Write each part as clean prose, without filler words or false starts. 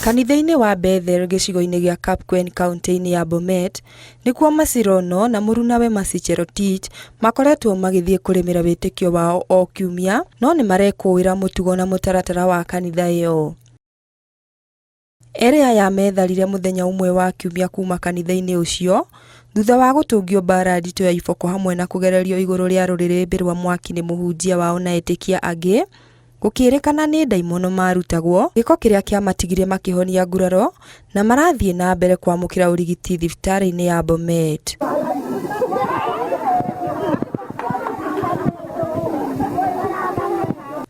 Kanitha-inĩ wa Bethel gĩcigo-inĩ gĩa Kapkwen kaunti-inĩ ya Bomet nĩkuo Masirono na mũrunawe Mercy Cherotich makoretwo magĩthiĩ kũrĩmĩra wĩtĩkio wao o kiumia, no nĩ marekũĩra mũtugo na mũtaratara wa kanitha ĩyo. Erĩ aya metharire mũthenya ũmwe wa kiumia kuma kanitha-inĩ ũcio thutha wa gũtũngio mbara nditũ ya iboko hamwe na kũgererio igũrũ rĩa rũrĩrĩmbĩ rwa mwaki nĩ mũhunjia wao na etĩkia angĩ, gũkĩrĩkana nĩ ndaimono marutagwo, gĩko kĩrĩa kĩamatigire makĩhonia nguraro na marathiĩ na mbere kwamũkĩra ũrigiti thibitarĩ-inĩ ya Bomet.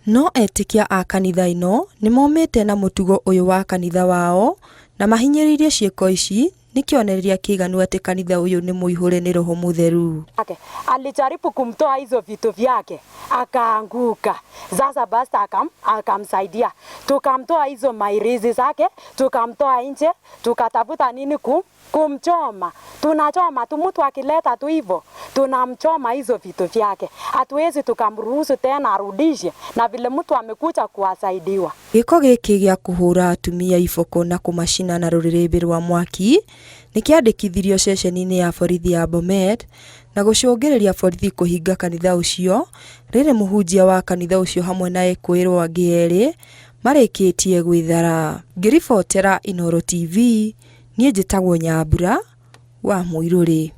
No etĩkia a kanitha ĩno nĩ momĩte na mũtugo ũyũ wa kanitha wao na mahinyĩrĩirie ciĩko ici ni kionereria kĩiganu atĩ kanitha ũyũ nĩ mũihũre nĩ Roho Mũtheru. Alijaribu kumtoa hizo vitu vyake akaanguka. Sasa basi akamsaidia, tukamtoa hizo mairizi zake, tukamtoa nje, tukatafuta nini kumchoma. Tunachoma tu, mtu akileta tu hivyo tunamchoma hizo vitu vyake. Hatuwezi tukamruhusu tena arudishe, na vile mtu amekuja kuwasaidiwa. Gĩko gĩkĩ gĩa kũhũra atumia iboko na kũmacina na rũrĩrĩmbĩ rwa mwaki nĩ kĩandĩkithirio ceceni-inĩ ya borithi ya Bomet na gũcũngĩrĩria borithi kũhinga kanitha ũcio rĩrĩ mũhunjia wa kanitha ũcio hamwe na ekũĩrwo angĩ erĩ marĩkĩtie gwĩthara. Ngĩribotera Inooro TV, niĩ njĩtagwo Nyambura wa Mũirũrĩ.